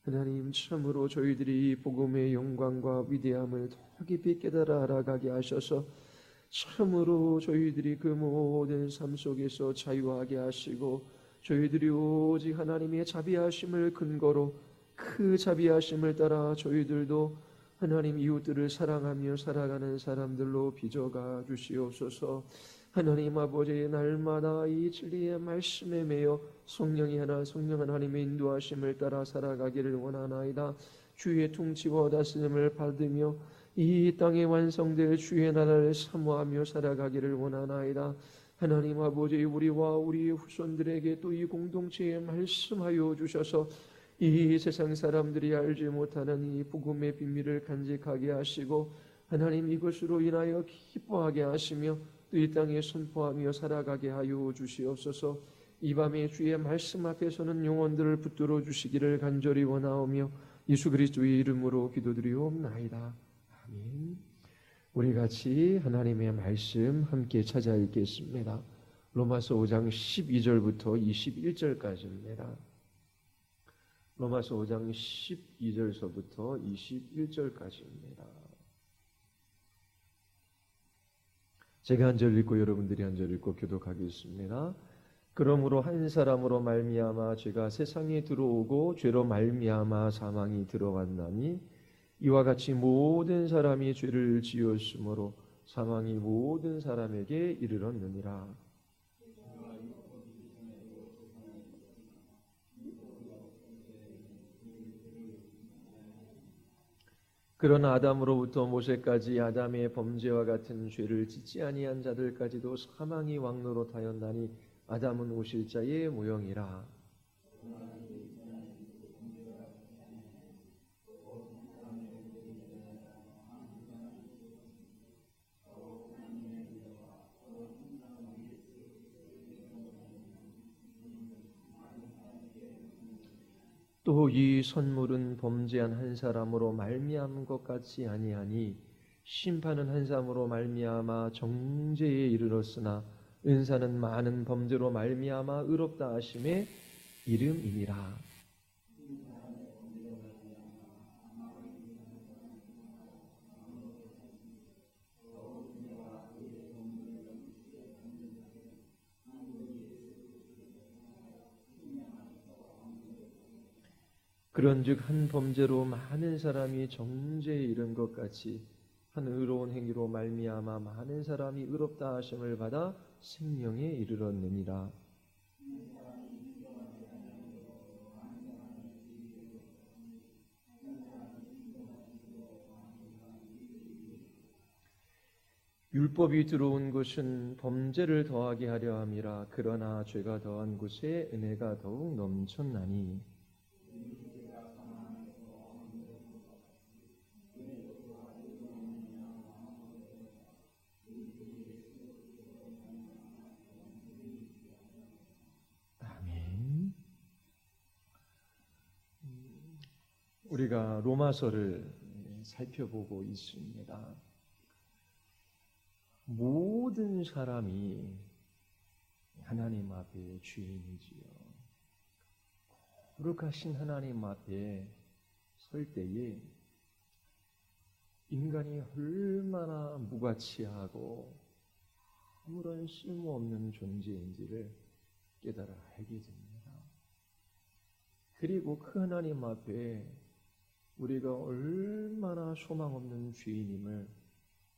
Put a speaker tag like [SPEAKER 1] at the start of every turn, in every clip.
[SPEAKER 1] 하나님, 참으로 저희들이 복음의 영광과 위대함을 더 깊이 깨달아 알아가게 하셔서 참으로 저희들이 그 모든 삶 속에서 자유하게 하시고, 저희들이 오직 하나님의 자비하심을 근거로 그 자비하심을 따라 저희들도 하나님 이웃들을 사랑하며 살아가는 사람들로 빚어가 주시옵소서. 하나님 아버지, 날마다 이 진리의 말씀에 매여 성령 하나님의 인도하심을 따라 살아가기를 원하나이다. 주의 통치와 다스림을 받으며 이 땅에 완성될 주의 나라를 사모하며 살아가기를 원하나이다. 하나님 아버지, 우리와 우리 후손들에게 또 이 공동체에 말씀하여 주셔서 이 세상 사람들이 알지 못하는 이 복음의 비밀을 간직하게 하시고, 하나님 이것으로 인하여 기뻐하게 하시며 또 이 땅에 선포하며 살아가게 하여 주시옵소서. 이 밤에 주의 말씀 앞에서는 영혼들을 붙들어 주시기를 간절히 원하오며 예수 그리스도의 이름으로 기도드리옵나이다. 아멘. 우리 같이 하나님의 말씀 함께 찾아 읽겠습니다. 로마서 5장 12절부터 21절까지입니다. 로마서 5장 12절서부터 21절까지입니다. 제가 한 절 읽고 여러분들이 한 절 읽고 교독하겠습니다. 그러므로 한 사람으로 말미암아 죄가 세상에 들어오고 죄로 말미암아 사망이 들어왔나니 이와 같이 모든 사람이 죄를 지었으므로 사망이 모든 사람에게 이르렀느니라. 그러나 아담으로부터 모세까지 아담의 범죄와 같은 죄를 짓지 아니한 자들까지도 사망이 왕노릇하였나니 아담은 오실 자의 모형이라. 또 이 선물은 범죄한 한 사람으로 말미암은 것 같지 아니하니 심판은 한 사람으로 말미암아 정죄에 이르렀으나 은사는 많은 범죄로 말미암아 의롭다 하심의 이름이니라. 그런즉 한 범죄로 많은 사람이 정죄에 이른 것 같이 한 의로운 행위로 말미암아 많은 사람이 의롭다 하심을 받아 생명에 이르렀느니라. 율법이 들어온 것은 범죄를 더하게 하려 함이라. 그러나 죄가 더한 곳에 은혜가 더욱 넘쳤나니 우리가 로마서를 살펴보고 있습니다. 모든 사람이 하나님 앞에 죄인이지요. 거룩하신 하나님 앞에 설 때에 인간이 얼마나 무가치하고 아무런 쓸모없는 존재인지를 깨달아 알게 됩니다. 그리고 그 하나님 앞에 우리가 얼마나 소망 없는 죄인임을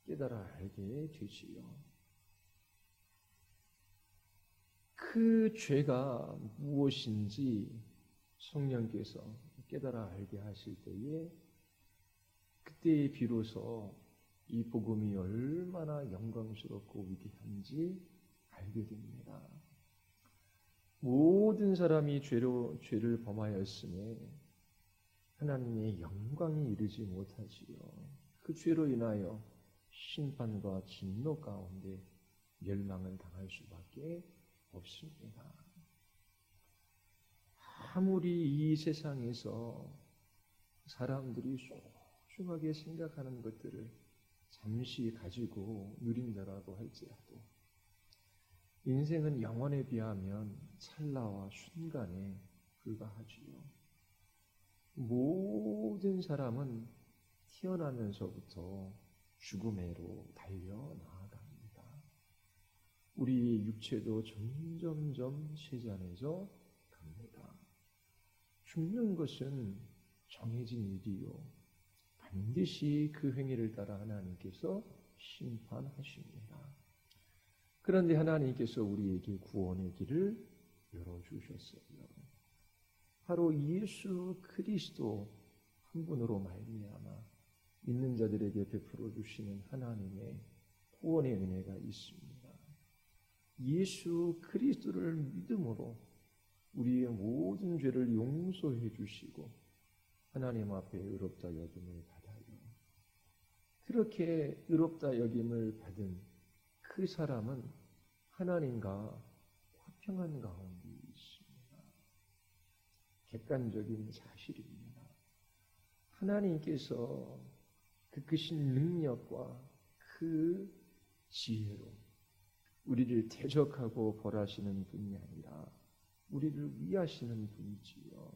[SPEAKER 1] 깨달아 알게 되지요. 그 죄가 무엇인지 성령께서 깨달아 알게 하실 때에 그때 비로소 이 복음이 얼마나 영광스럽고 위대한지 알게 됩니다. 모든 사람이 죄를 범하였음에 하나님의 영광이 이르지 못하지요. 그 죄로 인하여 심판과 진노 가운데 멸망을 당할 수밖에 없습니다. 아무리 이 세상에서 사람들이 소중하게 생각하는 것들을 잠시 가지고 누린다라고 할지라도 인생은 영원에 비하면 찰나와 순간에 불과하지요. 모든 사람은 태어나면서부터 죽음에로 달려나갑니다. 우리 육체도 점점점 쇠잔해져 갑니다. 죽는 것은 정해진 일이요. 반드시 그 행위를 따라 하나님께서 심판하십니다. 그런데 하나님께서 우리에게 구원의 길을 열어주셨어요. 바로 예수 그리스도 한 분으로 말미암아 믿는 자들에게 베풀어 주시는 하나님의 구원의 은혜가 있습니다. 예수 그리스도를 믿음으로 우리의 모든 죄를 용서해 주시고 하나님 앞에 의롭다 여김을 받아요. 그렇게 의롭다 여김을 받은 그 사람은 하나님과 화평한 가운데 있습니다. 객관적인 사실입니다. 하나님께서 그 크신 능력과 그 지혜로 우리를 대적하고 벌하시는 분이 아니라 우리를 위하시는 분이지요.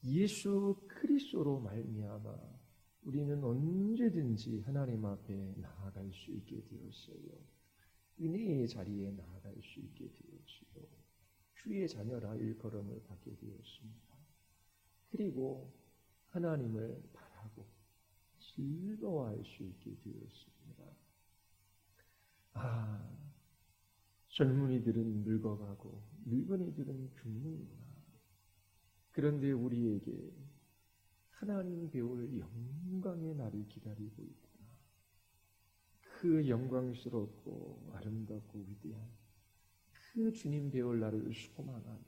[SPEAKER 1] 예수 그리스도로 말미암아 우리는 언제든지 하나님 앞에 나아갈 수 있게 되었어요. 은혜의 자리에 나아갈 수 있게 되었지요. 주의 자녀라 일컬음을 받게 되었습니다. 그리고 하나님을 바라고 즐거워할 수 있게 되었습니다. 젊은이들은 늙어가고 늙은이들은 죽는구나. 그런데 우리에게 하나님 배울 영광의 날이 기다리고 있구나. 그 영광스럽고 아름답고 위대한 그 주님 배울 날을 소망하며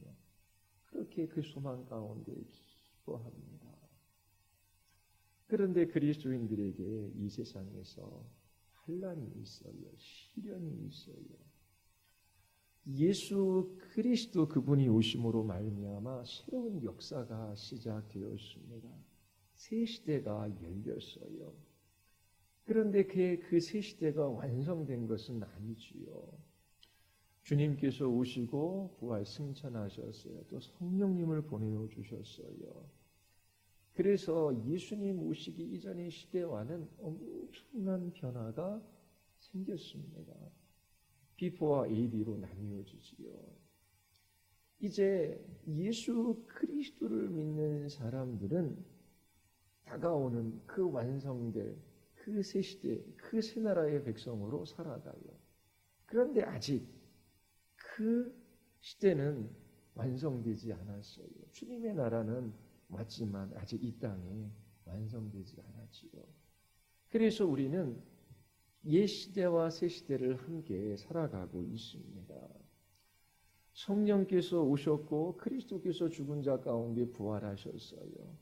[SPEAKER 1] 그렇게 그 소망 가운데 기뻐합니다. 그런데 그리스도인들에게 이 세상에서 환난이 있어요. 시련이 있어요. 예수 그리스도 그분이 오심으로 말미암아 새로운 역사가 시작되었습니다. 새 시대가 열렸어요. 그런데 그 새 시대가 완성된 것은 아니지요. 주님께서 오시고 부활 승천하셨어요. 또 성령님을 보내주셨어요. 그래서 예수님 오시기 이전의 시대와는 엄청난 변화가 생겼습니다. 비포와 AD로 나뉘어지지요. 이제 예수 그리스도를 믿는 사람들은 다가오는 그 완성될 그 새 시대, 그 새 나라의 백성으로 살아가요. 그런데 아직 그 시대는 완성되지 않았어요. 주님의 나라는 왔지만 아직 이 땅에 완성되지 않았지요. 그래서 우리는 옛 시대와 새 시대를 함께 살아가고 있습니다. 성령께서 오셨고 그리스도께서 죽은 자 가운데 부활하셨어요.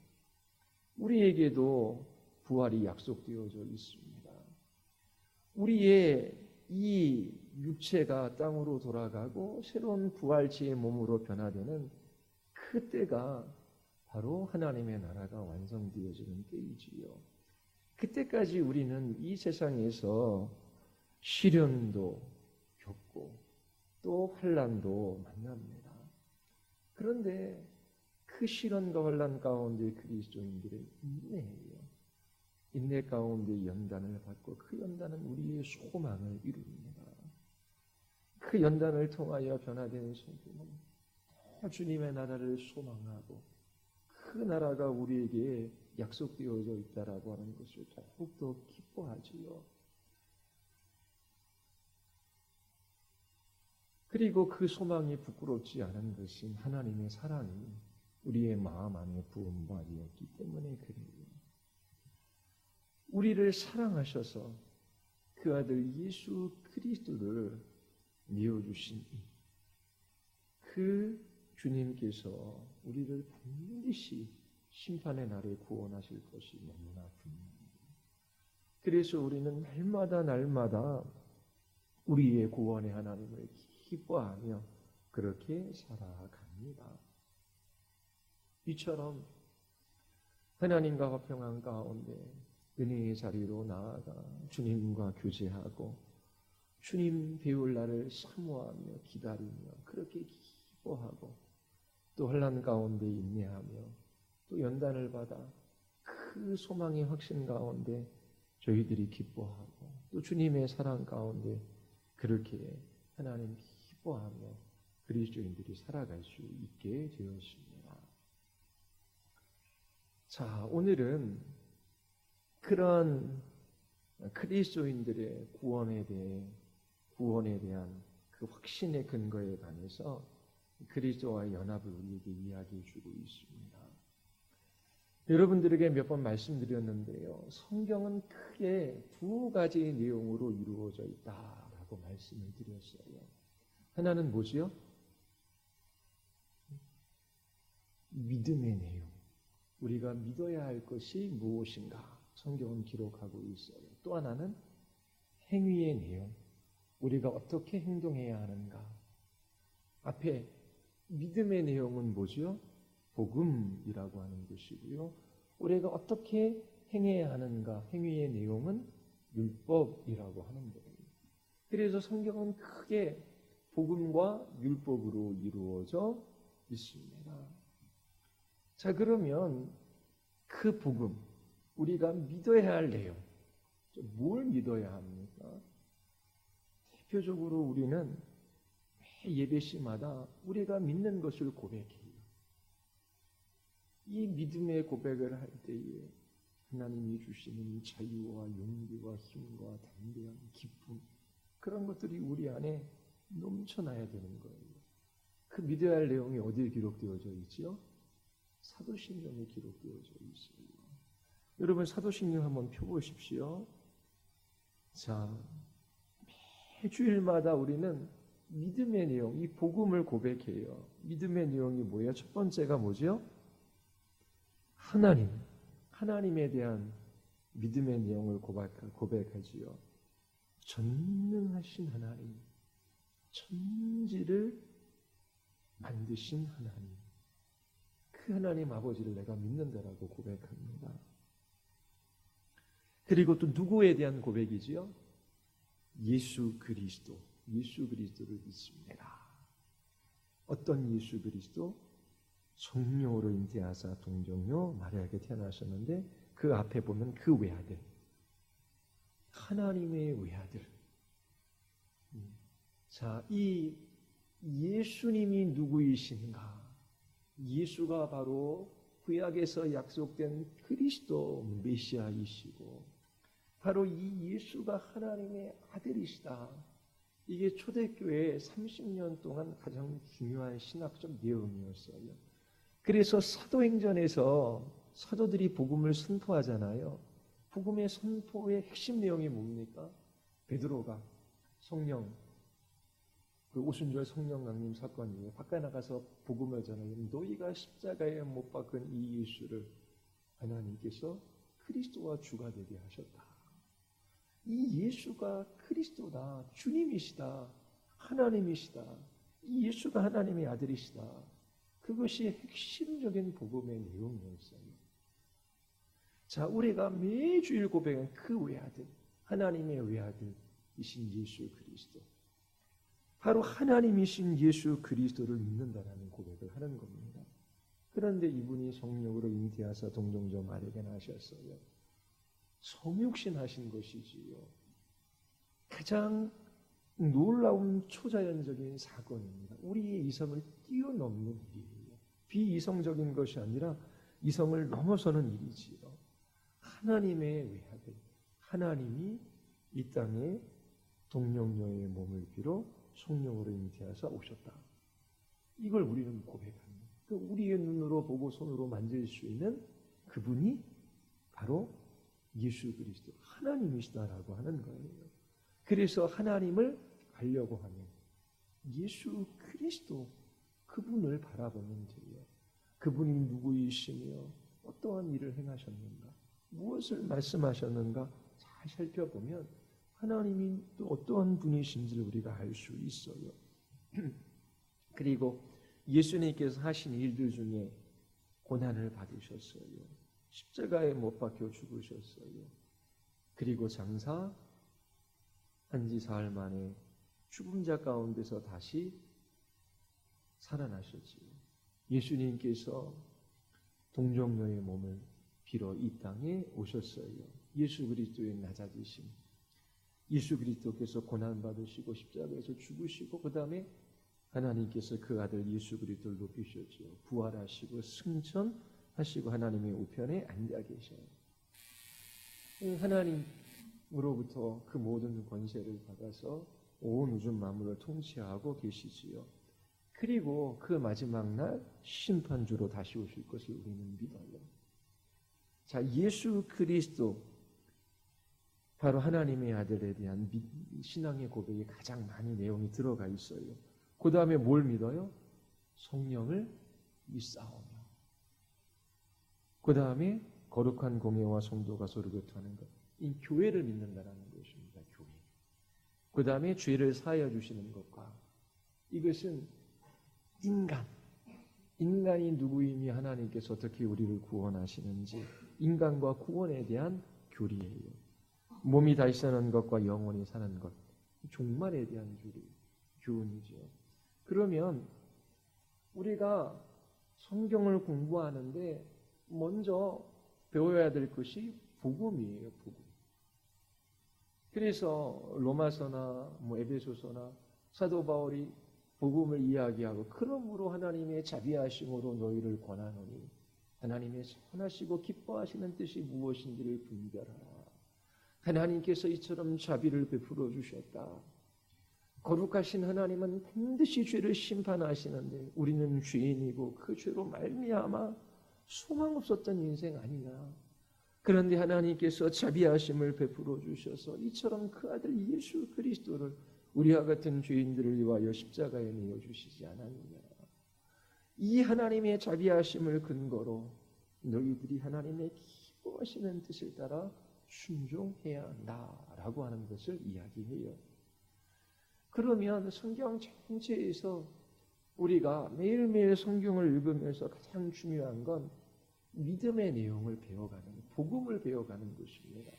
[SPEAKER 1] 우리에게도 부활이 약속되어져 있습니다. 우리의 이 육체가 땅으로 돌아가고 새로운 부활체의 몸으로 변화되는 그때가 바로 하나님의 나라가 완성되어지는 때이지요. 그때까지 우리는 이 세상에서 시련도 겪고 또 환난도 만납니다. 그런데 그 시련과 환난 가운데 그리스도인들은 인내해요. 인내 가운데 연단을 받고 그 연단은 우리의 소망을 이룹니다. 그 연단을 통하여 변화되는 성도는 주님의 나라를 소망하고 그 나라가 우리에게 약속되어져 있다라고 하는 것을 더욱더 기뻐하지요. 그리고 그 소망이 부끄럽지 않은 것은 하나님의 사랑이 우리의 마음 안에 부음받이었기 때문에 그래요. 우리를 사랑하셔서 그 아들 예수 그리스도를 내어주신 그 주님께서 우리를 반드시 심판의 날에 구원하실 것이 너무나 분명합니다. 그래서 우리는 날마다 우리의 구원의 하나님을 기뻐하며 그렇게 살아갑니다. 이처럼 하나님과 화평한 가운데 은혜의 자리로 나아가 주님과 교제하고 주님 배울 날을 사모하며 기다리며 그렇게 기뻐하고 또 환난 가운데 인내하며 또 연단을 받아 그 소망의 확신 가운데 저희들이 기뻐하고 또 주님의 사랑 가운데 그렇게 하나님 기뻐하며 그리스도인들이 살아갈 수 있게 되었습니다. 자, 오늘은 그런 그리스도인들의 구원에 대한 그 확신의 근거에 관해서 그리스도와의 연합을 우리에게 이야기해 주고 있습니다. 여러분들에게 몇 번 말씀드렸는데요. 성경은 크게 두 가지 내용으로 이루어져 있다라고 말씀을 드렸어요. 하나는 뭐지요? 믿음의 내용. 우리가 믿어야 할 것이 무엇인가? 성경은 기록하고 있어요. 또 하나는 행위의 내용. 우리가 어떻게 행동해야 하는가? 앞에 믿음의 내용은 뭐지요? 복음이라고 하는 것이고요. 우리가 어떻게 행해야 하는가? 행위의 내용은 율법이라고 하는 거예요. 그래서 성경은 크게 복음과 율법으로 이루어져 있습니다. 자, 그러면 그 복음, 우리가 믿어야 할 내용, 뭘 믿어야 합니까? 대표적으로 우리는 매 예배 시마다 우리가 믿는 것을 고백해요. 이 믿음의 고백을 할 때에 하나님이 주시는 자유와 용기와 힘과 담대함, 기쁨, 그런 것들이 우리 안에 넘쳐나야 되는 거예요. 그 믿어야 할 내용이 어디에 기록되어져 있죠? 사도신경에 기록되어져 있어요. 여러분 사도신경 한번 펴보십시오. 자, 매주일마다 우리는 믿음의 내용, 이 복음을 고백해요. 믿음의 내용이 뭐예요? 첫 번째가 뭐죠? 하나님에 대한 믿음의 내용을 고백하지요. 전능하신 하나님, 천지를 만드신 하나님, 그 하나님 아버지를 내가 믿는다라고 고백합니다. 그리고 또 누구에 대한 고백이지요? 예수 그리스도를 믿습니다. 어떤 예수 그리스도? 성령으로 잉태하사 동정녀 마리아에게 태어나셨는데 그 앞에 보면 그 외아들, 하나님의 외아들. 자, 이 예수님이 누구이신가? 예수가 바로 구약에서 약속된 그리스도 메시아이시고 바로 이 예수가 하나님의 아들이시다. 이게 초대교회 30년 동안 가장 중요한 신학적 내용이었어요. 그래서 사도행전에서 사도들이 복음을 선포하잖아요. 복음의 선포의 핵심 내용이 뭡니까? 베드로가 성령, 그 오순절 성령 강림 사건이에요. 밖에 나가서 복음을 전하여 너희가 십자가에 못 박은 이 예수를 하나님께서 그리스도와 주가 되게 하셨다. 이 예수가 그리스도다. 주님이시다. 하나님이시다. 이 예수가 하나님의 아들이시다. 그것이 핵심적인 복음의 내용이었어요. 자, 우리가 매주일 고백한 그 외아들, 하나님의 외아들이신 예수 그리스도. 바로 하나님이신 예수 그리스도를 믿는다라는 고백을 하는 겁니다. 그런데 이분이 성령으로 잉태하사 동정녀 마리아에게 나셨어요. 성육신 하신 것이지요. 가장 놀라운 초자연적인 사건입니다. 우리의 이성을 뛰어넘는 일이에요. 비이성적인 것이 아니라 이성을 넘어서는 일이지요. 하나님의 외아들, 하나님이 이 땅에 동정녀의 몸을 빌어 성령으로 잉태하사 오셨다. 이걸 우리는 고백합니다. 그 우리의 눈으로 보고 손으로 만질 수 있는 그분이 바로 예수 그리스도 하나님이시다라고 하는 거예요. 그래서 하나님을 알려고 하면 예수 그리스도 그분을 바라보면 돼요. 그분이 누구이시며 어떠한 일을 행하셨는가, 무엇을 말씀하셨는가 잘 살펴보면 하나님이 또 어떠한 분이신지를 우리가 알 수 있어요. 그리고 예수님께서 하신 일들 중에 고난을 받으셨어요. 십자가에 못 박혀 죽으셨어요. 그리고 장사 한지 사흘 만에 죽은 자 가운데서 다시 살아나셨지요. 예수님께서 동정녀의 몸을 빌어 이 땅에 오셨어요. 예수 그리스도의 낮아지심, 예수 그리스도께서 고난받으시고 십자가에서 죽으시고 그 다음에 하나님께서 그 아들 예수 그리스도를 높이셨죠. 부활하시고 승천하시고 하나님의 우편에 앉아 계셔요. 하나님으로부터 그 모든 권세를 받아서 온 우주 만물을 통치하고 계시지요. 그리고 그 마지막 날 심판주로 다시 오실 것을 우리는 믿어요. 자, 예수 그리스도 바로 하나님의 아들에 대한 신앙의 고백이 가장 많이 내용이 들어가 있어요. 그 다음에 뭘 믿어요? 성령을 믿사오며. 그 다음에 거룩한 공예와 성도가 서로 교통하는 것. 이 교회를 믿는다는 것입니다. 교회. 그 다음에 죄를 사하여 주시는 것과 이것은 인간이 누구이니 하나님께서 어떻게 우리를 구원하시는지 인간과 구원에 대한 교리예요. 몸이 다시 사는 것과 영원히 사는 것, 종말에 대한 교훈이죠. 그러면 우리가 성경을 공부하는데 먼저 배워야 될 것이 복음이에요. 복음. 그래서 로마서나 에베소서나 사도 바울이 복음을 이야기하고 그러므로 하나님의 자비하심으로 너희를 권하노니 하나님의 선하시고 기뻐하시는 뜻이 무엇인지를 분별하라. 하나님께서 이처럼 자비를 베풀어 주셨다. 거룩하신 하나님은 반드시 죄를 심판하시는데 우리는 죄인이고 그 죄로 말미암아 소망 없었던 인생 아니냐. 그런데 하나님께서 자비하심을 베풀어 주셔서 이처럼 그 아들 예수 그리스도를 우리와 같은 죄인들을 위하여 십자가에 내어 주시지 않았느냐. 이 하나님의 자비하심을 근거로 너희들이 하나님의 기뻐하시는 뜻을 따라 순종해야 한다라고 하는 것을 이야기해요. 그러면 성경 전체에서 우리가 매일매일 성경을 읽으면서 가장 중요한 건 믿음의 내용을 배워가는, 복음을 배워가는 것입니다.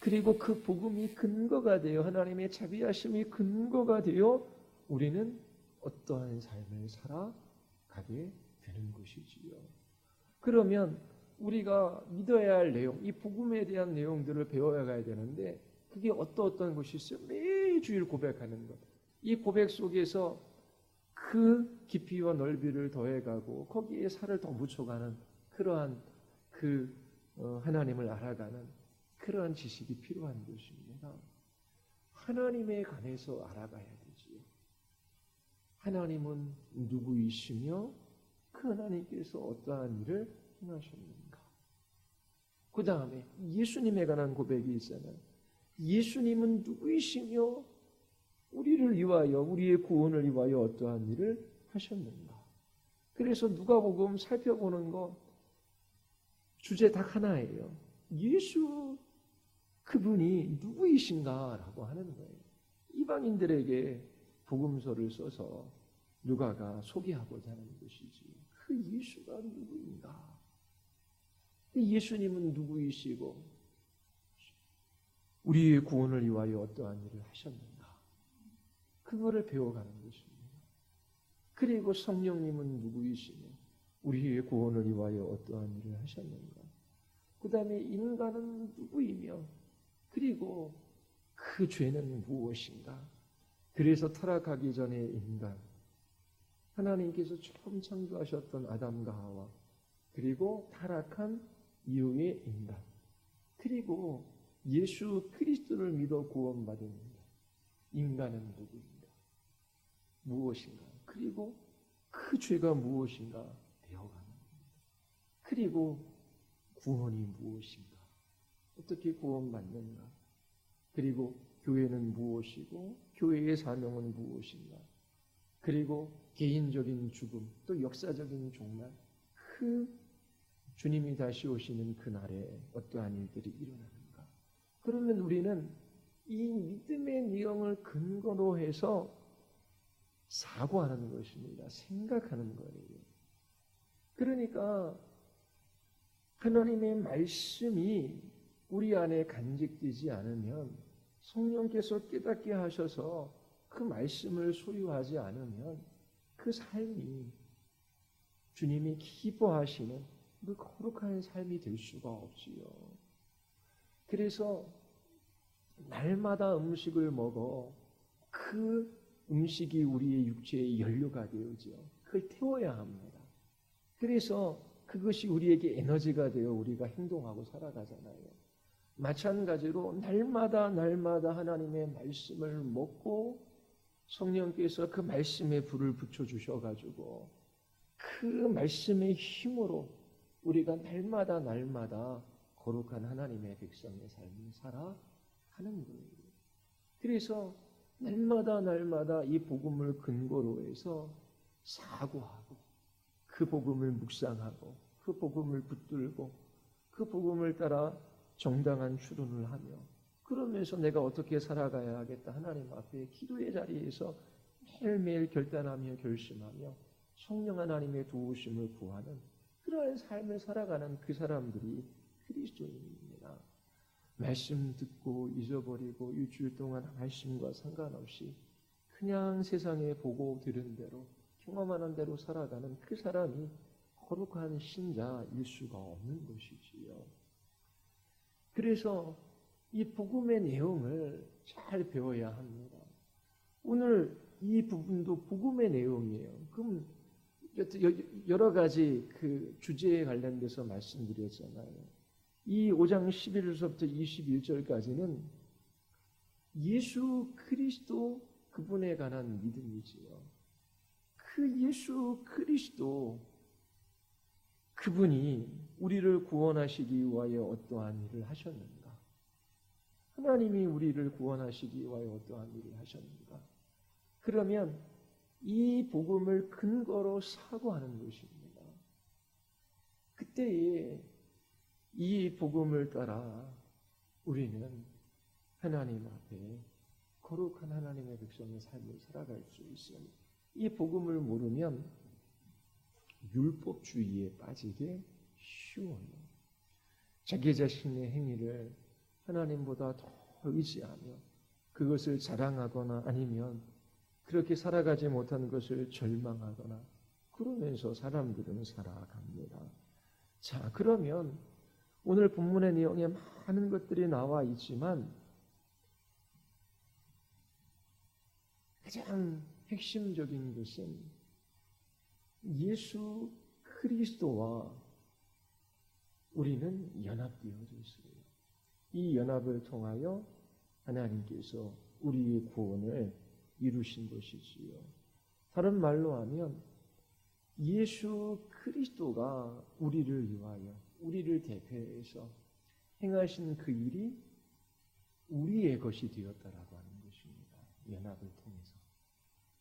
[SPEAKER 1] 그리고 그 복음이 근거가 되어 하나님의 자비하심이 근거가 되어 우리는 어떠한 삶을 살아가게 되는 것이지요. 그러면 우리가 믿어야 할 내용, 이 복음에 대한 내용들을 배워야 가야 되는데 그게 어떤 것이 있어요? 매주일 고백하는 것. 이 고백 속에서 그 깊이와 넓이를 더해가고 거기에 살을 더 묻혀가는 그러한 하나님을 알아가는 그러한 지식이 필요한 것입니다. 하나님에 관해서 알아가야 되지요. 하나님은 누구이시며 그 하나님께서 어떠한 일을 행하셨는가. 그 다음에 예수님에 관한 고백이 있잖아요. 예수님은 누구이시며 우리를 위하여 우리의 구원을 위하여 어떠한 일을 하셨는가. 그래서 누가복음 살펴보는 거 주제 딱 하나예요. 예수 그분이 누구이신가라고 하는 거예요. 이방인들에게 복음서를 써서 누가가 소개하고자 하는 것이지. 그 예수가 누구인가? 예수님은 누구이시고 우리의 구원을 위하여 어떠한 일을 하셨는가? 그거를 배워가는 것입니다. 그리고 성령님은 누구이시며 우리의 구원을 위하여 어떠한 일을 하셨는가? 그 다음에 인간은 누구이며 그리고 그 죄는 무엇인가? 그래서 타락하기 전에 인간, 하나님께서 처음 창조하셨던 아담과 하와, 그리고 타락한 이후의 인간, 그리고 예수 그리스도를 믿어 구원받은 인간은 누구인가? 무엇인가? 그리고 그 죄가 무엇인가? 배워가는 겁니다. 그리고 구원이 무엇인가? 어떻게 구원받는가? 그리고 교회는 무엇이고 교회의 사명은 무엇인가? 그리고 개인적인 죽음, 또 역사적인 종말, 그 주님이 다시 오시는 그날에 어떠한 일들이 일어나는가? 그러면 우리는 이 믿음의 내용을 근거로 해서 사고하는 것입니다. 생각하는 거예요. 그러니까 하나님의 말씀이 우리 안에 간직되지 않으면 성령께서 깨닫게 하셔서 그 말씀을 소유하지 않으면 그 삶이 주님이 기뻐하시는 그 거룩한 삶이 될 수가 없지요. 그래서 날마다 음식을 먹어 그 음식이 우리의 육체의 연료가 되어지요. 그걸 태워야 합니다. 그래서 그것이 우리에게 에너지가 되어 우리가 행동하고 살아가잖아요. 마찬가지로 날마다 하나님의 말씀을 먹고 성령께서 그 말씀에 불을 붙여주셔가지고 그 말씀의 힘으로 우리가 날마다 거룩한 하나님의 백성의 삶을 살아가는 거예요. 그래서 날마다 이 복음을 근거로 해서 사고하고 그 복음을 묵상하고 그 복음을 붙들고 그 복음을 따라 정당한 추론을 하며 그러면서 내가 어떻게 살아가야 하겠다 하나님 앞에 기도의 자리에서 매일매일 결단하며 결심하며 성령 하나님의 도우심을 구하는 그러한 삶을 살아가는 그 사람들이 그리스도인입니다. 말씀 듣고 잊어버리고 일주일 동안 말씀과 상관없이 그냥 세상에 보고 들은 대로 경험하는 대로 살아가는 그 사람이 거룩한 신자일 수가 없는 것이지요. 그래서 이 복음의 내용을 잘 배워야 합니다. 오늘 이 부분도 복음의 내용이에요. 그럼 여러 가지 그 주제에 관련돼서 말씀드렸잖아요. 이 5장 11절부터 21절까지는 예수 그리스도 그분에 관한 믿음이지요. 그 예수 그리스도 그분이 우리를 구원하시기 위하여 어떠한 일을 하셨는가? 하나님이 우리를 구원하시기 위하여 어떠한 일을 하셨는가? 그러면 이 복음을 근거로 사고하는 것입니다. 그때에 이 복음을 따라 우리는 하나님 앞에 거룩한 하나님의 백성의 삶을 살아갈 수 있습니다. 이 복음을 모르면 율법주의에 빠지게 쉬워요. 자기 자신의 행위를 하나님보다 더 의지하며 그것을 자랑하거나 아니면 그렇게 살아가지 못한 것을 절망하거나 그러면서 사람들은 살아갑니다. 자, 그러면 오늘 본문의 내용에 많은 것들이 나와 있지만 가장 핵심적인 것은 예수 그리스도와 우리는 연합되어져 있어요. 이 연합을 통하여 하나님께서 우리의 구원을 이루신 것이지요. 다른 말로 하면 예수 그리스도가 우리를 위하여 우리를 대표해서 행하신 그 일이 우리의 것이 되었다라고 하는 것입니다. 연합을 통해서.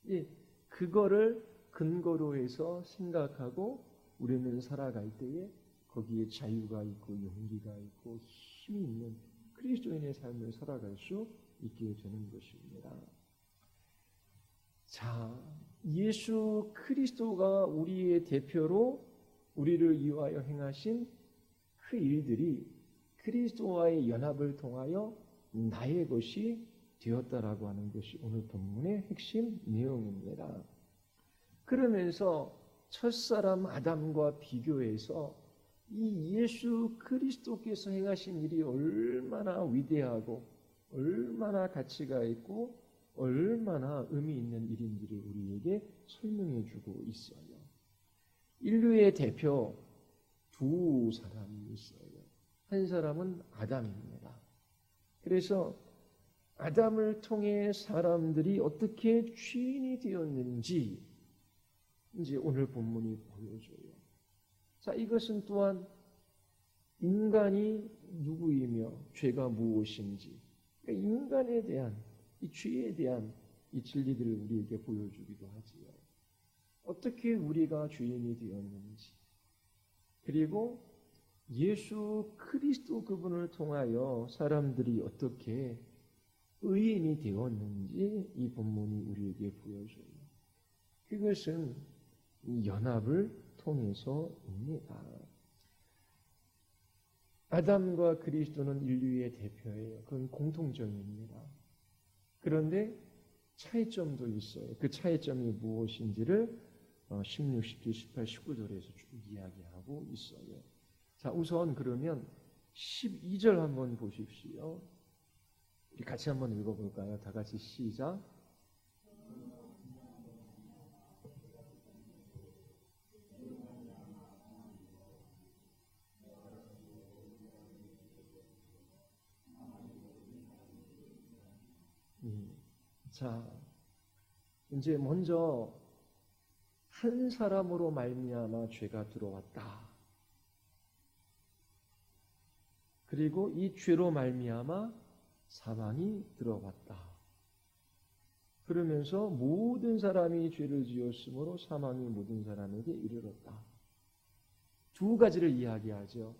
[SPEAKER 1] 예, 그거를 근거로 해서 생각하고 우리는 살아갈 때에 거기에 자유가 있고 용기가 있고 힘이 있는 그리스도인의 삶을 살아갈 수 있게 되는 것입니다. 자, 예수 그리스도가 우리의 대표로 우리를 위하여 행하신 그 일들이 그리스도와의 연합을 통하여 나의 것이 되었다라고 하는 것이 오늘 본문의 핵심 내용입니다. 그러면서 첫사람 아담과 비교해서 이 예수 그리스도께서 행하신 일이 얼마나 위대하고 얼마나 가치가 있고 얼마나 의미 있는 일인지를 우리에게 설명해 주고 있어요. 인류의 대표 두 사람이 있어요. 한 사람은 아담입니다. 그래서 아담을 통해 사람들이 어떻게 죄인이 되었는지 이제 오늘 본문이 보여줘요. 자, 이것은 또한 인간이 누구이며 죄가 무엇인지 그러니까 인간에 대한 이 죄에 대한 이 진리들을 우리에게 보여주기도 하지요. 어떻게 우리가 죄인이 되었는지 그리고 예수 그리스도 그분을 통하여 사람들이 어떻게 의인이 되었는지 이 본문이 우리에게 보여줘요. 그것은 연합을 통해서입니다. 아담과 그리스도는 인류의 대표예요. 그건 공통점입니다. 그런데 차이점도 있어요. 그 차이점이 무엇인지를 16, 17, 18, 19절에서 쭉 이야기하고 있어요. 자, 우선 그러면 12절 한번 보십시오. 우리 같이 한번 읽어볼까요? 다 같이 시작. 자, 이제 먼저 한 사람으로 말미암아 죄가 들어왔다. 그리고 이 죄로 말미암아 사망이 들어왔다. 그러면서 모든 사람이 죄를 지었으므로 사망이 모든 사람에게 이르렀다. 두 가지를 이야기하죠.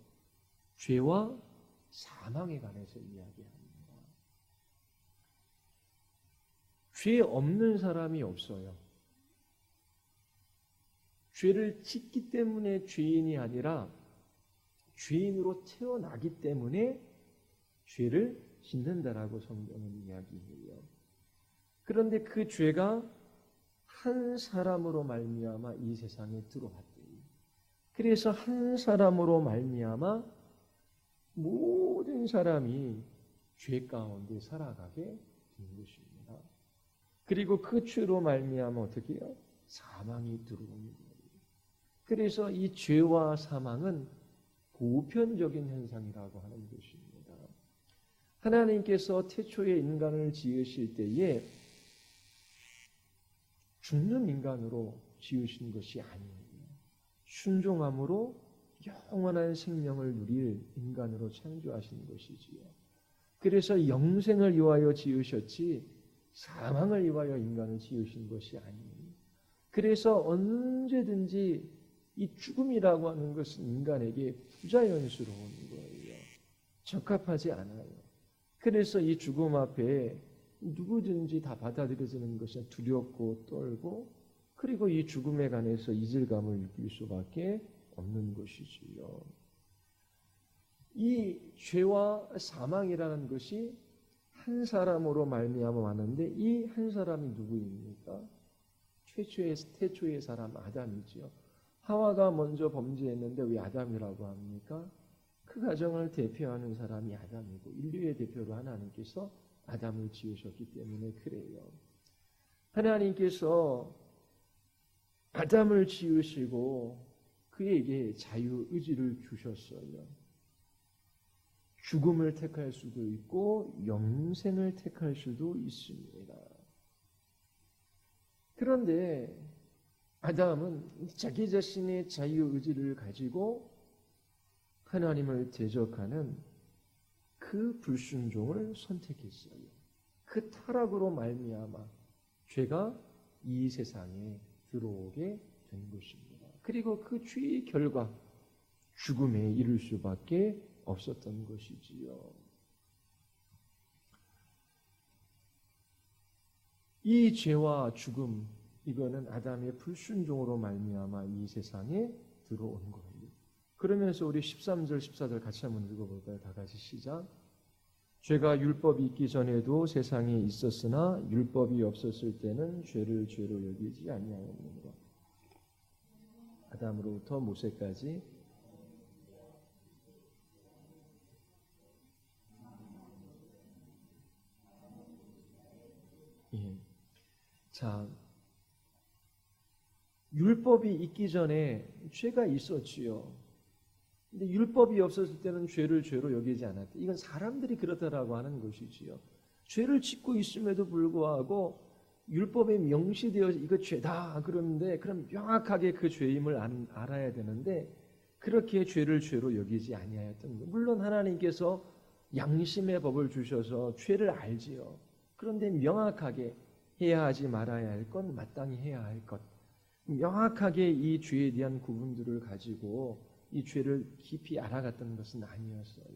[SPEAKER 1] 죄와 사망에 관해서 이야기합니다. 죄 없는 사람이 없어요. 죄를 짓기 때문에 죄인이 아니라 죄인으로 태어나기 때문에 죄를 짓는다라고 성경은 이야기해요. 그런데 그 죄가 한 사람으로 말미암아 이 세상에 들어왔대요. 그래서 한 사람으로 말미암아 모든 사람이 죄 가운데 살아가게 된 것입니다. 그리고 그 죄로 말미암아 어떻게 해요? 사망이 들어오는 거예요. 그래서 이 죄와 사망은 보편적인 현상이라고 하는 것입니다. 하나님께서 태초에 인간을 지으실 때에 죽는 인간으로 지으신 것이 아니에요. 순종함으로 영원한 생명을 누릴 인간으로 창조하신 것이지요. 그래서 영생을 위하여 지으셨지 사망을 위하여 인간을 지으신 것이 아니에요. 그래서 언제든지 이 죽음이라고 하는 것은 인간에게 부자연스러운 거예요. 적합하지 않아요. 그래서 이 죽음 앞에 누구든지 다 받아들여지는 것은 두렵고 떨고 그리고 이 죽음에 관해서 이질감을 느낄 수밖에 없는 것이지요. 이 죄와 사망이라는 것이 한 사람으로 말미암아 왔는데 이 한 사람이 누구입니까? 태초의 사람 아담이지요. 하와가 먼저 범죄했는데 왜 아담이라고 합니까? 그 가정을 대표하는 사람이 아담이고 인류의 대표로 하나님께서 아담을 지으셨기 때문에 그래요. 하나님께서 아담을 지으시고 그에게 자유의지를 주셨어요. 죽음을 택할 수도 있고 영생을 택할 수도 있습니다. 그런데 아담은 자기 자신의 자유의지를 가지고 하나님을 대적하는 그 불순종을 선택했어요. 그 타락으로 말미암아 죄가 이 세상에 들어오게 된 것입니다. 그리고 그 죄의 결과 죽음에 이를 수밖에 없었던 것이지요. 이 죄와 죽음 이거는 아담의 불순종으로 말미암아 이 세상에 들어온 거예요. 그러면서 우리 13절 14절 같이 한번 읽어볼까요? 다 같이 시작. 죄가 율법이 있기 전에도 세상에 있었으나 율법이 없었을 때는 죄를 죄로 여기지 아니하였느니라. 아담으로부터 모세까지 예. 자, 율법이 있기 전에 죄가 있었지요. 근데 율법이 없었을 때는 죄를 죄로 여기지 않았다. 이건 사람들이 그렇다라고 하는 것이지요. 죄를 짓고 있음에도 불구하고 율법에 명시되어 이거 죄다 그러는데 그럼 명확하게 그 죄임을 알아야 되는데 그렇게 죄를 죄로 여기지 아니하였던 것. 물론 하나님께서 양심의 법을 주셔서 죄를 알지요. 그런데 명확하게 해야 하지 말아야 할 것, 마땅히 해야 할 것. 명확하게 이 죄에 대한 구분들을 가지고 이 죄를 깊이 알아갔던 것은 아니었어요.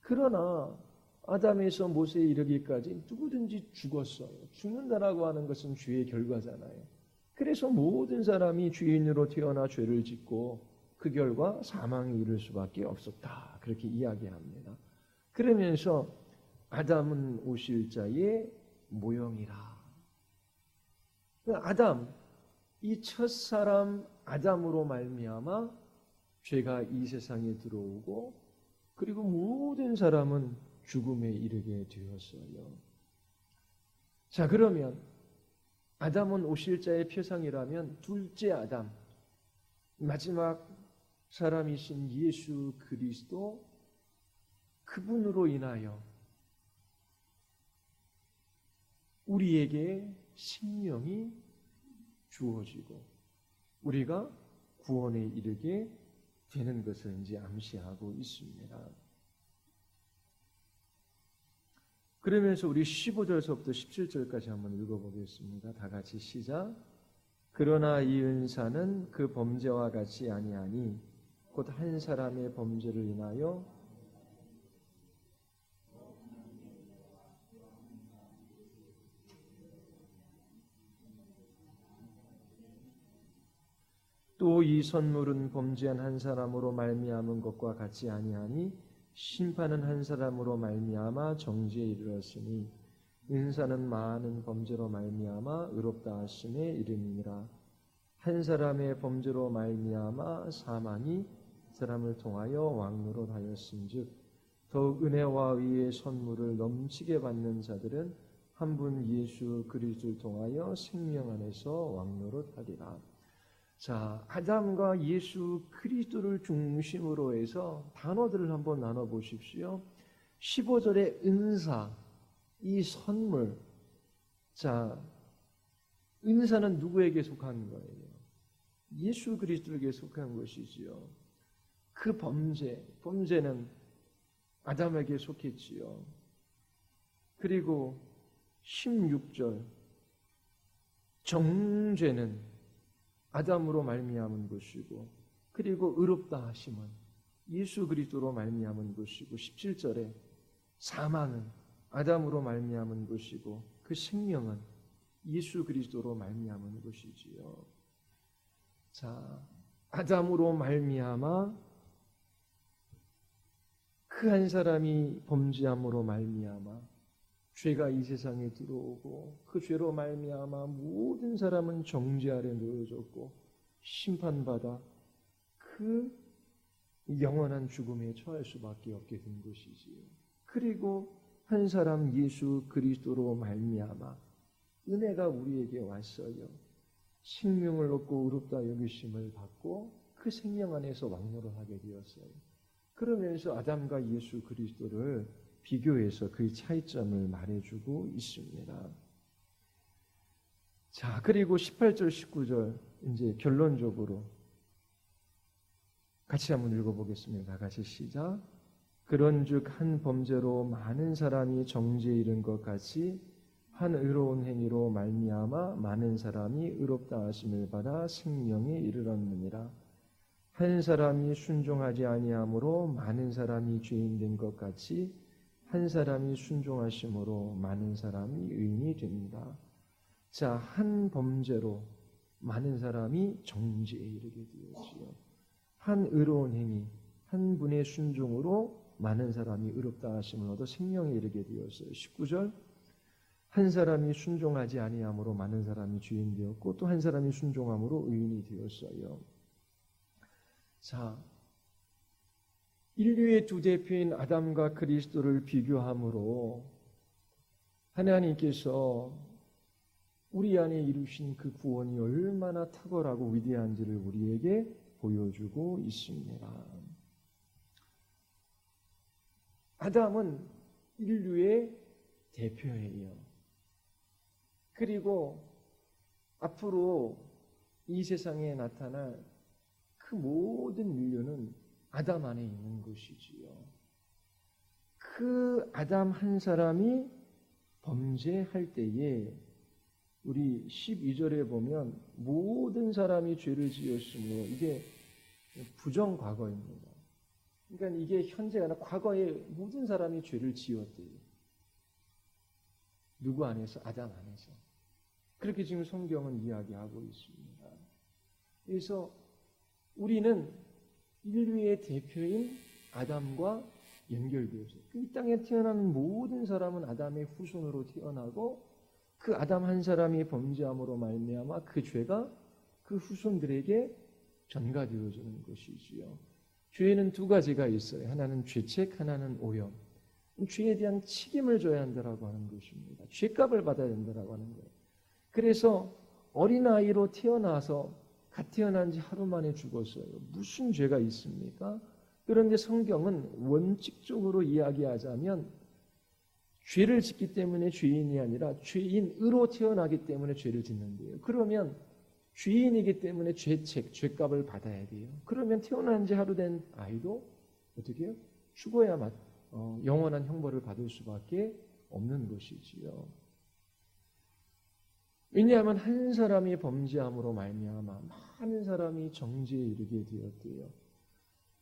[SPEAKER 1] 그러나 아담에서 모세에 이르기까지 누구든지 죽었어요. 죽는다라고 하는 것은 죄의 결과잖아요. 그래서 모든 사람이 죄인으로 태어나 죄를 짓고 그 결과 사망에 이를 수밖에 없었다. 그렇게 이야기합니다. 그러면서 아담은 오실 자의 모형이라. 아담, 이 첫사람 아담으로 말미암아 죄가 이 세상에 들어오고 그리고 모든 사람은 죽음에 이르게 되었어요. 자, 그러면 아담은 오실 자의 표상이라면 둘째 아담, 마지막 사람이신 예수 그리스도, 그분으로 인하여 우리에게 생명이 주어지고 우리가 구원에 이르게 되는 것을 이제 암시하고 있습니다. 그러면서 우리 15절서부터 17절까지 한번 읽어보겠습니다. 다 같이 시작. 그러나 이 은사는 그 범죄와 같이 아니하니 곧 한 사람의 범죄를 인하여 또 이 선물은 범죄한 한 사람으로 말미암은 것과 같이 아니하니 심판은 한 사람으로 말미암아 정죄에 이르렀으니 은사는 많은 범죄로 말미암아 의롭다 하심에 이름이니라. 한 사람의 범죄로 말미암아 사망이 사람을 통하여 왕노릇 하였은즉 더욱 은혜와 의의 선물을 넘치게 받는 자들은 한 분 예수 그리스도를 통하여 생명 안에서 왕노릇 하리라. 자, 아담과 예수 그리스도를 중심으로 해서 단어들을 한번 나눠보십시오. 15절의 은사, 이 선물. 자, 은사는 누구에게 속한 거예요? 예수 그리스도에게 속한 것이지요. 그 범죄는 아담에게 속했지요. 그리고 16절, 정죄는 아담으로 말미암은 것이고 그리고 의롭다 하심은 예수 그리스도로 말미암은 것이고 17절에 사망은 아담으로 말미암은 것이고 그 생명은 예수 그리스도로 말미암은 것이지요. 자, 아담으로 말미암아 그 한 사람이 범죄함으로 말미암아 죄가 이 세상에 들어오고 그 죄로 말미암아 모든 사람은 정죄 아래 놓여졌고 심판받아 그 영원한 죽음에 처할 수밖에 없게 된 것이지요. 그리고 한 사람 예수 그리스도로 말미암아 은혜가 우리에게 왔어요. 생명을 얻고 의롭다 여기심을 받고 그 생명 안에서 왕노를 하게 되었어요. 그러면서 아담과 예수 그리스도를 비교해서 그 차이점을 말해주고 있습니다. 자, 그리고 18절, 19절 이제 결론적으로 같이 한번 읽어보겠습니다. 같이 시작. 그런즉 한 범죄로 많은 사람이 정죄에 이른 것 같이 한 의로운 행위로 말미암아 많은 사람이 의롭다 하심을 받아 생명에 이르렀느니라. 한 사람이 순종하지 아니함으로 많은 사람이 죄인 된 것 같이 한 사람이 순종하심으로 많은 사람이 의인이 됩니다. 자, 한 범죄로 많은 사람이 정죄에 이르게 되었지요. 한 의로운 행위, 한 분의 순종으로 많은 사람이 의롭다 하심을 얻어 생명에 이르게 되었어요. 19절, 한 사람이 순종하지 아니함으로 많은 사람이 죄인 되었고 또 한 사람이 순종함으로 의인이 되었어요. 자, 인류의 두 대표인 아담과 그리스도를 비교함으로 하나님께서 우리 안에 이루신 그 구원이 얼마나 탁월하고 위대한지를 우리에게 보여주고 있습니다. 아담은 인류의 대표예요. 그리고 앞으로 이 세상에 나타날 그 모든 인류는 아담 안에 있는 것이지요. 그 아담 한 사람이 범죄할 때에 우리 12절에 보면 모든 사람이 죄를 지었으므로 이게 부정과거입니다. 그러니까 이게 현재가 아니라 과거에 모든 사람이 죄를 지었대요. 누구 안에서? 아담 안에서. 그렇게 지금 성경은 이야기하고 있습니다. 그래서 우리는 인류의 대표인 아담과 연결되어서 이 땅에 태어나는 모든 사람은 아담의 후손으로 태어나고 그 아담 한 사람이 범죄함으로 말미암아 그 죄가 그 후손들에게 전가되어지는 것이지요. 죄에는 두 가지가 있어요. 하나는 죄책, 하나는 오염. 죄에 대한 책임을 져야 한다라고 하는 것입니다. 죄값을 받아야 된다라고 하는 거예요. 그래서 어린아이로 태어나서 갓 태어난 지 하루 만에 죽었어요. 무슨 죄가 있습니까? 그런데 성경은 원칙적으로 이야기하자면 죄를 짓기 때문에 죄인이 아니라 죄인으로 태어나기 때문에 죄를 짓는데요. 그러면 죄인이기 때문에 죄책, 죄값을 받아야 돼요. 그러면 태어난 지 하루 된 아이도 어떻게 해요? 죽어야만 영원한 형벌을 받을 수밖에 없는 것이지요. 왜냐하면 한 사람이 범죄함으로 말미암아 많은 사람이 정죄에 이르게 되었대요.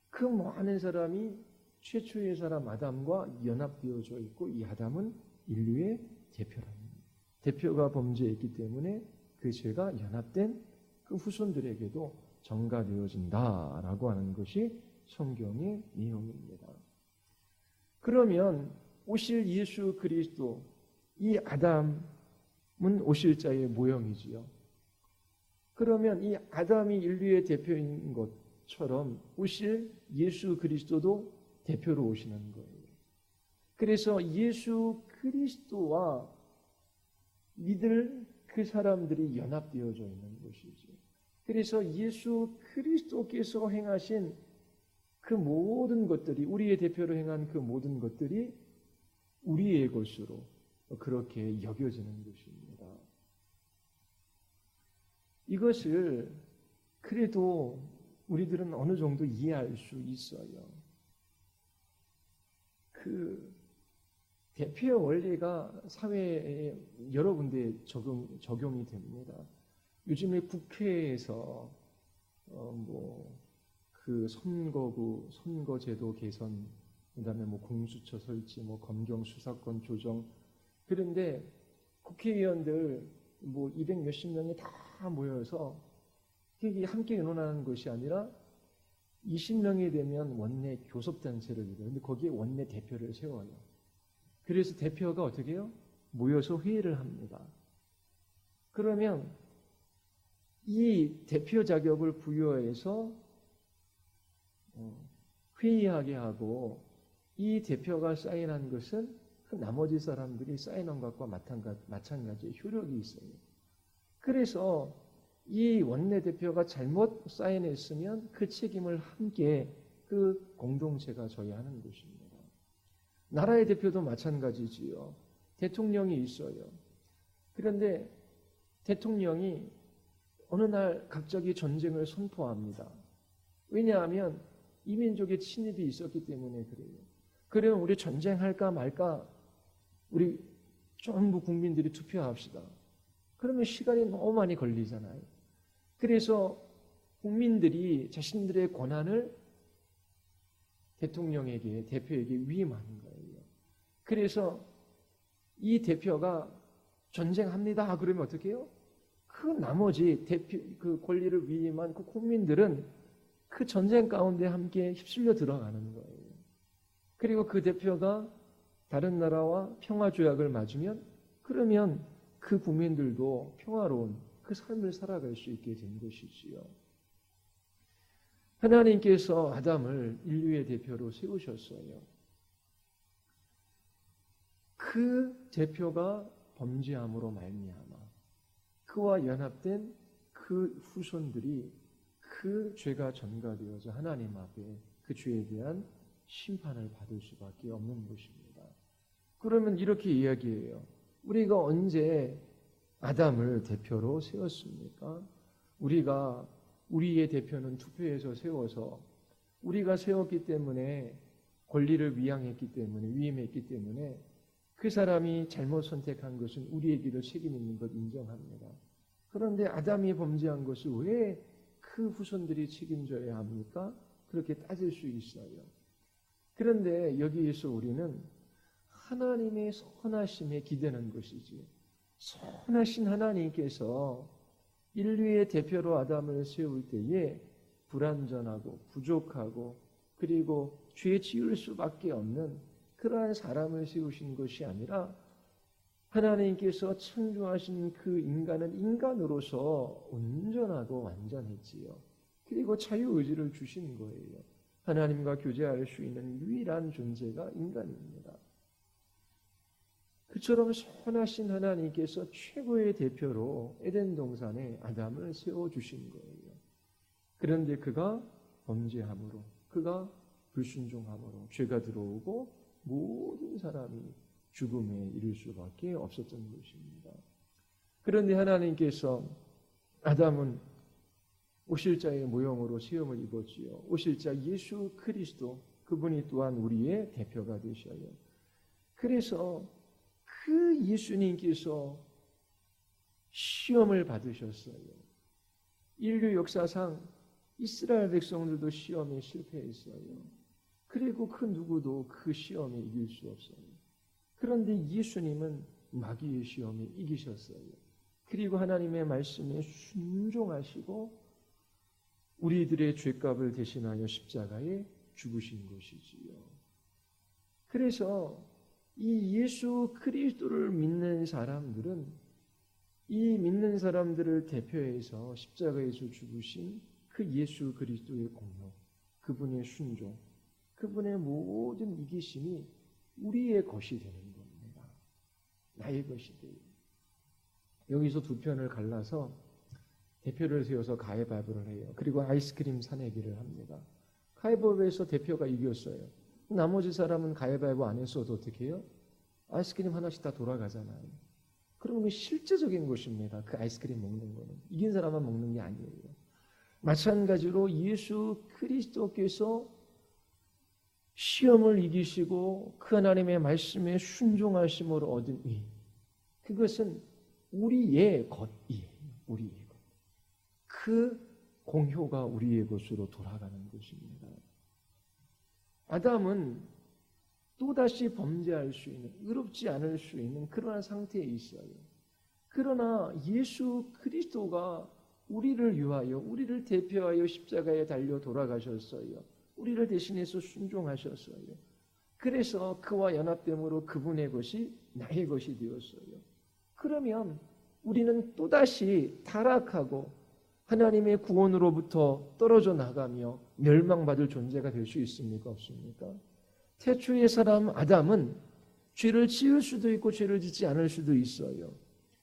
[SPEAKER 1] 그 많은 사람이 최초의 사람 아담과 연합되어져 있고 이 아담은 인류의 대표랍니다. 대표가 범죄했기 때문에 그 죄가 연합된 그 후손들에게도 전가되어진다라고 하는 것이 성경의 내용입니다. 그러면 오실 예수 그리스도, 이 아담은 오실 자의 모형이지요. 그러면 이 아담이 인류의 대표인 것처럼 오실 예수 그리스도도 대표로 오시는 거예요. 그래서 예수 그리스도와 믿을 그 사람들이 연합되어져 있는 것이죠. 그래서 예수 그리스도께서 행하신 그 모든 것들이, 우리의 대표로 행한 그 모든 것들이 우리의 것으로 그렇게 여겨지는 것입니다. 이것을 그래도 우리들은 어느 정도 이해할 수 있어요. 그 대표의 원리가 사회에 여러 군데 적용이 됩니다. 요즘에 국회에서 그 선거구, 선거제도 개선, 그다음에 공수처 설치, 검경 수사권 조정. 그런데 국회의원들 200 몇십 명이 다 모여서 함께 의논하는 것이 아니라 20명이 되면 원내 교섭단체를 이뤄요. 근데 거기에 원내 대표를 세워요. 그래서 대표가 어떻게 해요? 모여서 회의를 합니다. 그러면 이 대표 자격을 부여해서 회의하게 하고 이 대표가 사인한 것은 그 나머지 사람들이 사인한 것과 마찬가지의 효력이 있어요. 그래서 이 원내대표가 잘못 사인했으면 그 책임을 함께 그 공동체가 져야 하는 것입니다. 나라의 대표도 마찬가지지요. 대통령이 있어요. 그런데 대통령이 어느 날 갑자기 전쟁을 선포합니다. 왜냐하면 이민족의 침입이 있었기 때문에 그래요. 그러면 우리 전쟁할까 말까 우리 전부 국민들이 투표합시다. 그러면 시간이 너무 많이 걸리잖아요. 그래서 국민들이 자신들의 권한을 대통령에게, 대표에게 위임하는 거예요. 그래서 이 대표가 전쟁합니다. 그러면 어떻게 해요? 그 나머지 그 권리를 위임한 그 국민들은 그 전쟁 가운데 함께 휩쓸려 들어가는 거예요. 그리고 그 대표가 다른 나라와 평화조약을 맺으면 그러면 그 국민들도 평화로운 그 삶을 살아갈 수 있게 된 것이지요. 하나님께서 아담을 인류의 대표로 세우셨어요. 그 대표가 범죄함으로 말미암아 그와 연합된 그 후손들이 그 죄가 전가되어서 하나님 앞에 그 죄에 대한 심판을 받을 수밖에 없는 것입니다. 그러면 이렇게 이야기해요. 우리가 언제 아담을 대표로 세웠습니까? 우리의 대표는 투표해서 세워서 우리가 세웠기 때문에 권리를 위임했기 때문에 그 사람이 잘못 선택한 것은 우리에게도 책임 있는 것 인정합니다. 그런데 아담이 범죄한 것을 왜 그 후손들이 책임져야 합니까? 그렇게 따질 수 있어요. 그런데 여기에서 우리는 하나님의 선하심에 기대는 것이지. 선하신 하나님께서 인류의 대표로 아담을 세울 때에 불완전하고 부족하고 그리고 죄 지을 수밖에 없는 그러한 사람을 세우신 것이 아니라 하나님께서 창조하신 그 인간은 인간으로서 온전하고 완전했지요. 그리고 자유의지를 주신 거예요. 하나님과 교제할 수 있는 유일한 존재가 인간입니다. 그처럼 선하신 하나님께서 최고의 대표로 에덴 동산에 아담을 세워주신 거예요. 그런데 그가 범죄함으로, 그가 불순종함으로 죄가 들어오고 모든 사람이 죽음에 이를 수밖에 없었던 것입니다. 그런데 하나님께서 아담은 오실자의 모형으로 시험을 입었지요. 오실자 예수 그리스도, 그분이 또한 우리의 대표가 되셔요. 그래서 그 예수님께서 시험을 받으셨어요. 인류 역사상 이스라엘 백성들도 시험에 실패했어요. 그리고 그 누구도 그 시험에 이길 수 없어요. 그런데 예수님은 마귀의 시험에 이기셨어요. 그리고 하나님의 말씀에 순종하시고 우리들의 죄값을 대신하여 십자가에 죽으신 것이지요. 그래서 이 예수 그리스도를 믿는 사람들은 이 믿는 사람들을 대표해서 십자가에서 죽으신 그 예수 그리스도의 공로, 그분의 순종, 그분의 모든 이기심이 우리의 것이 되는 겁니다. 나의 것이 돼요. 여기서 두 편을 갈라서 대표를 세워서 가위바위보를 해요. 그리고 아이스크림 사내기를 합니다. 가위바위보에서 대표가 이겼어요. 나머지 사람은 가위바위보 안 했어도 어떻게 해요? 아이스크림 하나씩 다 돌아가잖아요. 그러면 실제적인 것입니다. 그 아이스크림 먹는 거는. 이긴 사람만 먹는 게 아니에요. 마찬가지로 예수 그리스도께서 시험을 이기시고 그 하나님의 말씀에 순종하심으로 얻은 의, 그것은 우리의 것이에요. 우리의 것. 그 공효가 우리의 것으로 돌아가는 것입니다. 아담은 또다시 범죄할 수 있는, 의롭지 않을 수 있는 그러한 상태에 있어요. 그러나 예수 그리스도가 우리를 위하여, 우리를 대표하여 십자가에 달려 돌아가셨어요. 우리를 대신해서 순종하셨어요. 그래서 그와 연합됨으로 그분의 것이 나의 것이 되었어요. 그러면 우리는 또다시 타락하고 하나님의 구원으로부터 떨어져 나가며 멸망받을 존재가 될 수 있습니까? 없습니까? 태초의 사람 아담은 죄를 지을 수도 있고 죄를 짓지 않을 수도 있어요.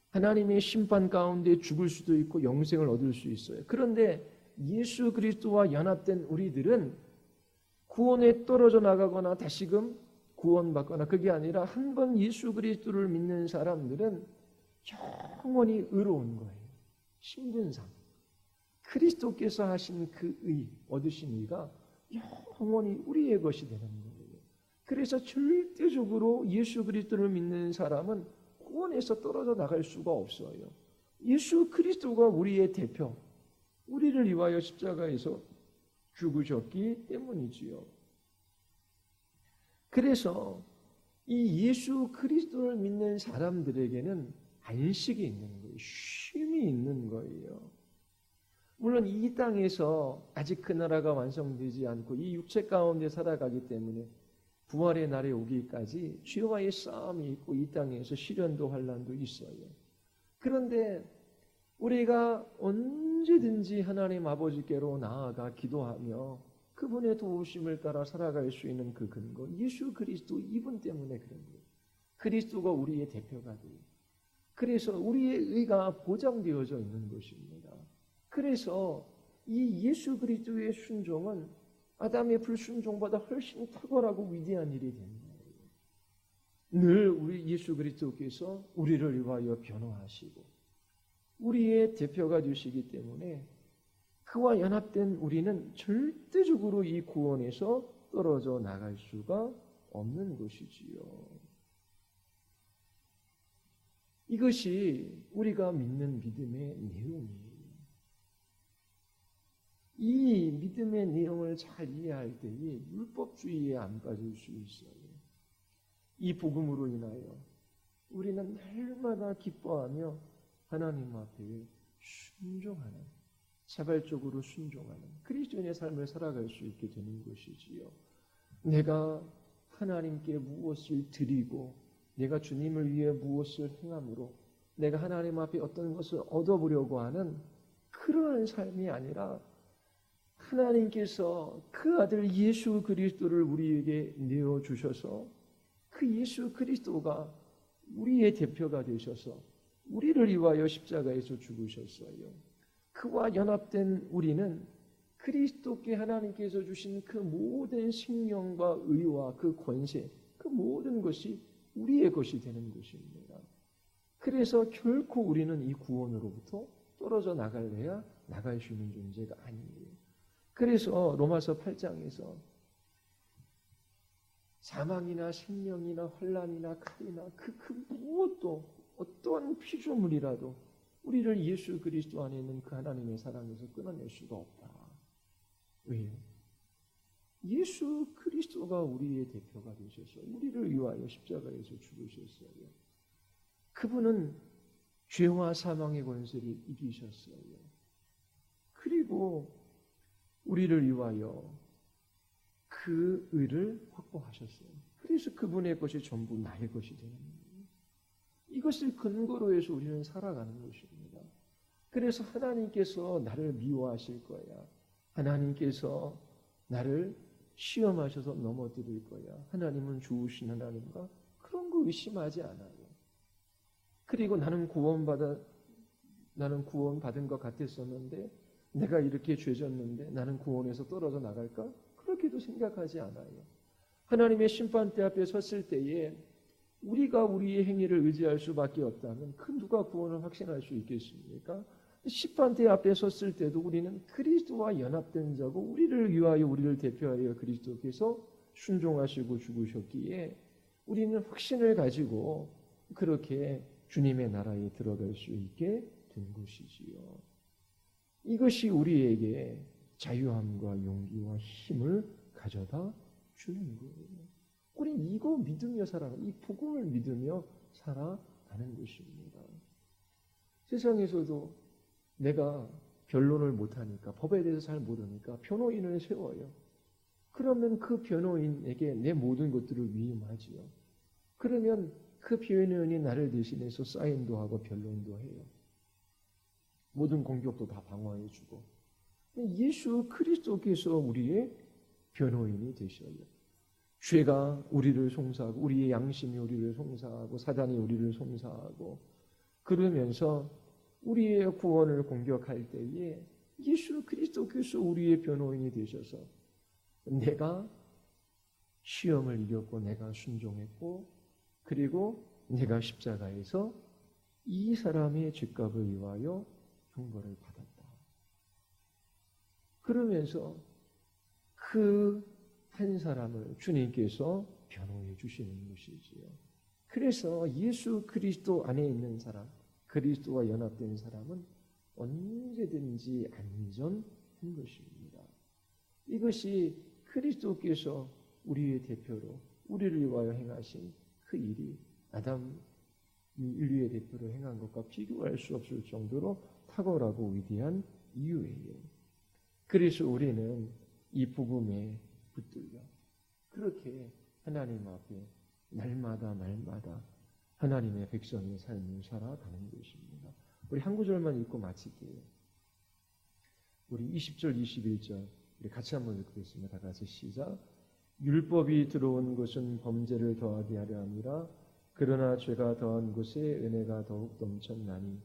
[SPEAKER 1] 하나님의 심판 가운데 죽을 수도 있고 영생을 얻을 수 있어요. 그런데 예수 그리스도와 연합된 우리들은 구원에 떨어져 나가거나 다시금 구원받거나 그게 아니라 한 번 예수 그리스도를 믿는 사람들은 영원히 의로운 거예요. 신분상. 그리스도께서 하신 그 의, 얻으신 의가 영원히 우리의 것이 되는 거예요. 그래서 절대적으로 예수 그리스도를 믿는 사람은 구원에서 떨어져 나갈 수가 없어요. 예수 그리스도가 우리의 대표, 우리를 위하여 십자가에서 죽으셨기 때문이지요. 그래서 이 예수 그리스도를 믿는 사람들에게는 안식이 있는 거예요. 쉼이 있는 거예요. 물론 이 땅에서 아직 그 나라가 완성되지 않고 이 육체 가운데 살아가기 때문에 부활의 날에 오기까지 죄와의 싸움이 있고 이 땅에서 시련도 환난도 있어요. 그런데 우리가 언제든지 하나님 아버지께로 나아가 기도하며 그분의 도우심을 따라 살아갈 수 있는 그 근거, 예수 그리스도 이분 때문에 그런 거예요. 그리스도가 우리의 대표가 돼요. 그래서 우리의 의가 보장되어져 있는 것입니다. 그래서 이 예수 그리스도의 순종은 아담의 불순종보다 훨씬 탁월하고 위대한 일이 된 거예요. 늘 우리 예수 그리스도께서 우리를 위하여 변호하시고 우리의 대표가 되시기 때문에 그와 연합된 우리는 절대적으로 이 구원에서 떨어져 나갈 수가 없는 것이지요. 이것이 우리가 믿는 믿음의 내용이에요. 이 믿음의 내용을 잘 이해할 때에 율법주의에 안 빠질 수 있어요. 이 복음으로 인하여 우리는 날마다 기뻐하며 하나님 앞에 순종하는, 자발적으로 순종하는 그리스도인의 삶을 살아갈 수 있게 되는 것이지요. 내가 하나님께 무엇을 드리고 내가 주님을 위해 무엇을 행함으로 내가 하나님 앞에 어떤 것을 얻어보려고 하는 그러한 삶이 아니라 하나님께서 그 아들 예수 그리스도를 우리에게 내어주셔서 그 예수 그리스도가 우리의 대표가 되셔서 우리를 위하여 십자가에서 죽으셨어요. 그와 연합된 우리는 그리스도께 하나님께서 주신 그 모든 생명과 의와 그 권세, 그 모든 것이 우리의 것이 되는 것입니다. 그래서 결코 우리는 이 구원으로부터 떨어져 나갈래야 나갈 수 있는 존재가 아니에요. 그래서 로마서 8장에서 사망이나 생명이나 환난이나 칼이나 그 무엇도 어떠한 피조물이라도 우리를 예수 그리스도 안에 있는 그 하나님의 사랑에서 끊어낼 수가 없다. 왜요? 예수 그리스도가 우리의 대표가 되셔서 우리를 위하여 십자가에서 죽으셨어요. 그분은 죄와 사망의 권세를 이기셨어요. 그리고 우리를 위하여 그 의를 확보하셨어요. 그래서 그분의 것이 전부 나의 것이 되는 거예요. 이것을 근거로 해서 우리는 살아가는 것입니다. 그래서 하나님께서 나를 미워하실 거야. 하나님께서 나를 시험하셔서 넘어뜨릴 거야. 하나님은 좋으신 하나님과 그런 거 의심하지 않아요. 그리고 나는 구원받은 것 같았었는데 내가 이렇게 죄졌는데 나는 구원에서 떨어져 나갈까? 그렇게도 생각하지 않아요. 하나님의 심판대 앞에 섰을 때에 우리가 우리의 행위를 의지할 수밖에 없다면 그 누가 구원을 확신할 수 있겠습니까? 심판대 앞에 섰을 때도 우리는 그리스도와 연합된 자고 우리를 위하여 우리를 대표하여 그리스도께서 순종하시고 죽으셨기에 우리는 확신을 가지고 그렇게 주님의 나라에 들어갈 수 있게 된 것이지요. 이것이 우리에게 자유함과 용기와 힘을 가져다 주는 거예요. 우리 이거 믿으며 살아가는, 이 복음을 믿으며 살아가는 것입니다. 세상에서도 내가 변론을 못하니까, 법에 대해서 잘 모르니까 변호인을 세워요. 그러면 그 변호인에게 내 모든 것들을 위임하지요. 그러면 그 변호인이 나를 대신해서 사인도 하고 변론도 해요. 모든 공격도 다 방어해주고. 예수 그리스도께서 우리의 변호인이 되셔요. 죄가 우리를 송사하고 우리의 양심이 우리를 송사하고 사단이 우리를 송사하고 그러면서 우리의 구원을 공격할 때에 예수 그리스도께서 우리의 변호인이 되셔서 내가 시험을 이겼고 내가 순종했고 그리고 내가 십자가에서 이 사람의 죄값을 위하여 형벌을 받았다. 그러면서 그 한 사람을 주님께서 변호해 주시는 것이지요. 그래서 예수 그리스도 안에 있는 사람, 그리스도와 연합된 사람은 언제든지 안전한 것입니다. 이것이 그리스도께서 우리의 대표로 우리를 위하여 행하신 그 일이 아담이 인류의 대표로 행한 것과 비교할 수 없을 정도로 탁월하고 위대한 이유예요. 그래서 우리는 이 복음에 붙들려 그렇게 하나님 앞에 날마다 하나님의 백성의 삶을 살아가는 것입니다. 우리 한 구절만 읽고 마칠게요. 우리 20절, 21절 우리 같이 한번 읽겠습니다. 다 같이 시작. 율법이 들어온 것은 범죄를 더하게 하려 함이라. 그러나 죄가 더한 곳에 은혜가 더욱 넘쳤나니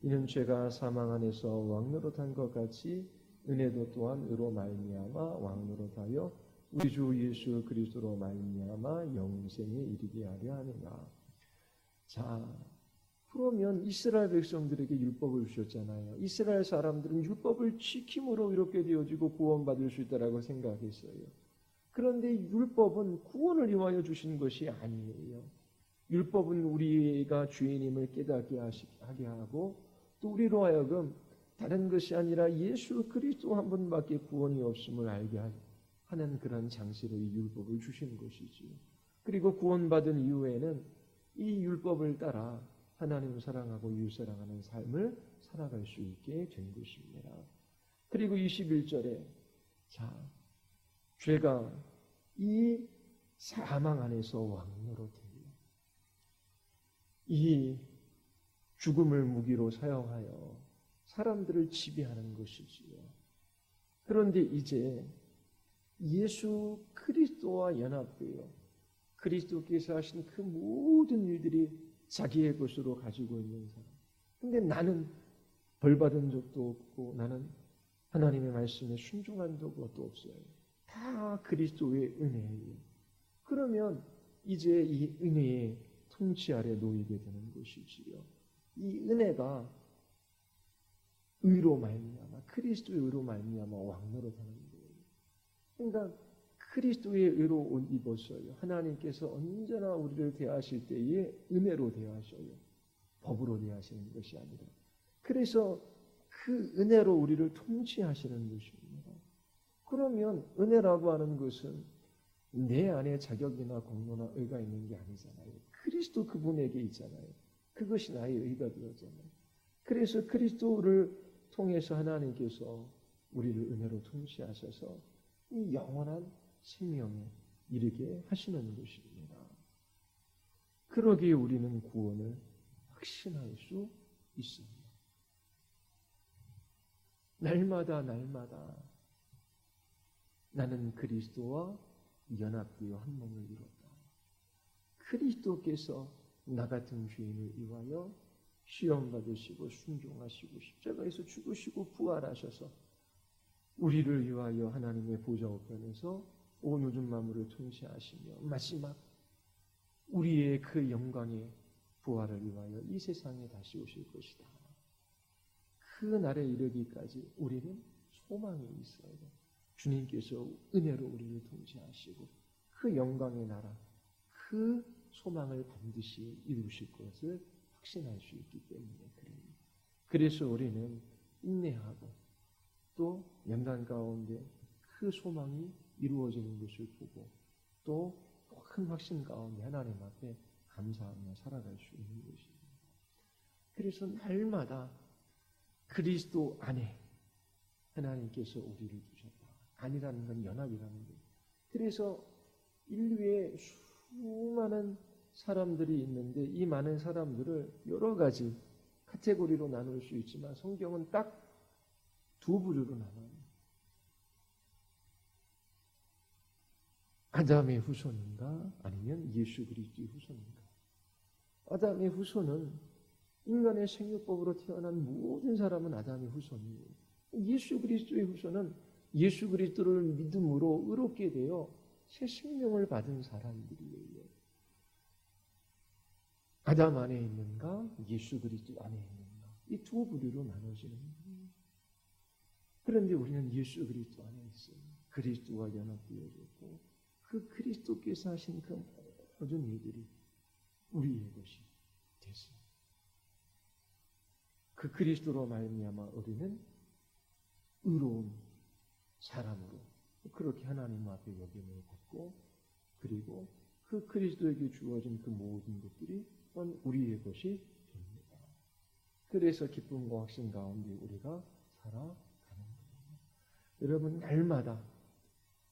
[SPEAKER 1] 이는 죄가 사망 안에서 왕노릇한 것 같이 은혜도 또한 의로 말미암아 왕노릇하여 우리 주 예수 그리스도로 말미암아 영생에 이르게 하려 하느라. 자, 그러면 이스라엘 백성들에게 율법을 주셨잖아요. 이스라엘 사람들은 율법을 지킴으로 이렇게 되어지고 구원받을 수 있다라고 생각했어요. 그런데 율법은 구원을 위하여 주신 것이 아니에요. 율법은 우리가 죄인임을 깨닫게 하게 하고 또 우리로 하여금 다른 것이 아니라 예수 그리스도 한 분밖에 구원이 없음을 알게 하는 그런 장치로 이 율법을 주신 것이지요. 그리고 구원받은 이후에는 이 율법을 따라 하나님을 사랑하고 이웃 사랑하는 삶을 살아갈 수 있게 된 것입니다. 그리고 21절에 자, 죄가 이 사망 안에서 왕노릇해요. 이 죽음을 무기로 사용하여 사람들을 지배하는 것이지요. 그런데 이제 예수 그리스도와 연합되어 그리스도께서 하신 그 모든 일들이 자기의 것으로 가지고 있는 사람. 근데 나는 벌받은 적도 없고 나는 하나님의 말씀에 순종한 적도 없어요. 다 그리스도의 은혜예요. 그러면 이제 이 은혜의 통치 아래 놓이게 되는 것이지요. 이 은혜가 의로 말미암아 그리스도의 의로 말미암아 왕노릇하는 거예요. 그러니까 그리스도의 의로 옷 입었어요. 하나님께서 언제나 우리를 대하실 때에 은혜로 대하셔요. 법으로 대하시는 것이 아니라. 그래서 그 은혜로 우리를 통치하시는 것입니다. 그러면 은혜라고 하는 것은 내 안에 자격이나 공로나 의가 있는 게 아니잖아요. 그리스도 그분에게 있잖아요. 그것이 나의 의가 되었잖아요. 그래서 그리스도를 통해서 하나님께서 우리를 은혜로 통치하셔서 이 영원한 생명에 이르게 하시는 것입니다. 그러기에 우리는 구원을 확신할 수 있습니다. 날마다 나는 그리스도와 연합되어 한 몸을 이뤘다. 그리스도께서 나 같은 죄인을 위하여 시험 받으시고 순종하시고 십자가에서 죽으시고 부활하셔서 우리를 위하여 하나님의 보좌 우편에서 온 우주 만물을 통치하시며 마지막 우리의 그 영광의 부활을 위하여 이 세상에 다시 오실 것이다. 그 날에 이르기까지 우리는 소망이 있어야 돼. 주님께서 은혜로 우리를 통치하시고 그 영광의 나라, 그 소망을 반드시 이루실 것을 확신할 수 있기 때문에 그래요. 그래서 우리는 인내하고 또 연단 가운데 그 소망이 이루어지는 것을 보고 또 큰 확신 가운데 하나님 앞에 감사하며 살아갈 수 있는 것입니다. 그래서 날마다 그리스도 안에 하나님께서 우리를 두셨다. 안이라는 건 연합이라는 거예요. 그래서 인류에 수많은 사람들이 있는데 이 많은 사람들을 여러 가지 카테고리로 나눌 수 있지만 성경은 딱 두 부류로 나눠요. 아담의 후손인가 아니면 예수 그리스도의 후손인가. 아담의 후손은 인간의 생육법으로 태어난 모든 사람은 아담의 후손이에요. 예수 그리스도의 후손은 예수 그리스도를 믿음으로 의롭게 되어 새 생명을 받은 사람들이에요. 아담 안에 있는가 예수 그리스도 안에 있는가 이 두 부류로 나눠지는 거예요. 그런데 우리는 예수 그리스도 안에 있어요. 그리스도와 연합되어졌고 그 그리스도께서 하신 그 모든 일들이 우리의 것이 됐어요. 그 그리스도로 말미암아 우리는 의로운 사람으로 그렇게 하나님 앞에 여김을 받고 그리고 그 그리스도에게 주어진 그 모든 것들이 우리의 것이 됩니다. 그래서 기쁨과 확신 가운데 우리가 살아가는 거예요. 여러분 날마다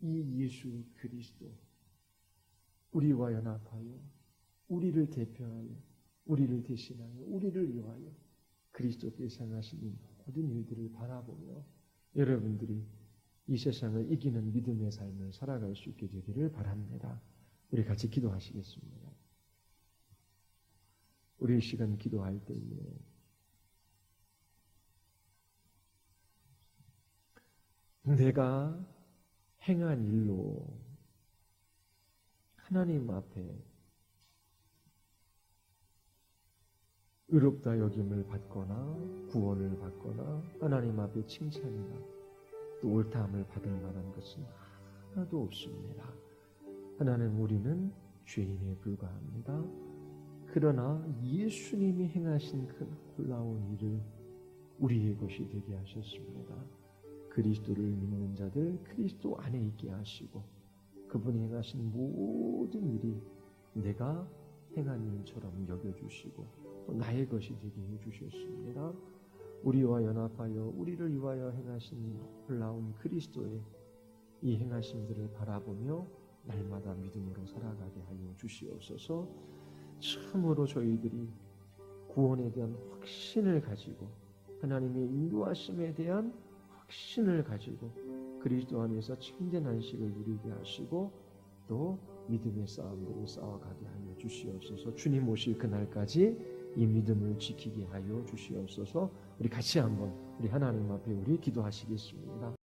[SPEAKER 1] 이 예수 그리스도 우리와 연합하여 우리를 대표하여 우리를 대신하여 우리를 위하여 그리스도께서 행하신 모든 일들을 바라보며 여러분들이 이 세상을 이기는 믿음의 삶을 살아갈 수 있게 되기를 바랍니다. 우리 같이 기도하시겠습니다. 우리 이 시간 기도할 때에 내가 행한 일로 하나님 앞에 의롭다 여김을 받거나 구원을 받거나 하나님 앞에 칭찬이나 또 옳다함을 받을 만한 것은 하나도 없습니다. 하나님 우리는 죄인에 불과합니다. 그러나 예수님이 행하신 그 놀라운 일을 우리의 것이 되게 하셨습니다. 그리스도를 믿는 자들 그리스도 안에 있게 하시고 그분이 행하신 모든 일이 내가 행한 일처럼 여겨주시고 또 나의 것이 되게 해주셨습니다. 우리와 연합하여 우리를 위하여 행하신 놀라운 그리스도의 이 행하심들을 바라보며 날마다 믿음으로 살아가게 하여 주시옵소서. 참으로 저희들이 구원에 대한 확신을 가지고 하나님의 인도하심에 대한 확신을 가지고 그리스도 안에서 참된 안식을 누리게 하시고 또 믿음의 싸움들을 싸워가게 하여 주시옵소서. 주님 오실 그날까지 이 믿음을 지키게 하여 주시옵소서. 우리 같이 한번 우리 하나님 앞에 우리 기도하시겠습니다.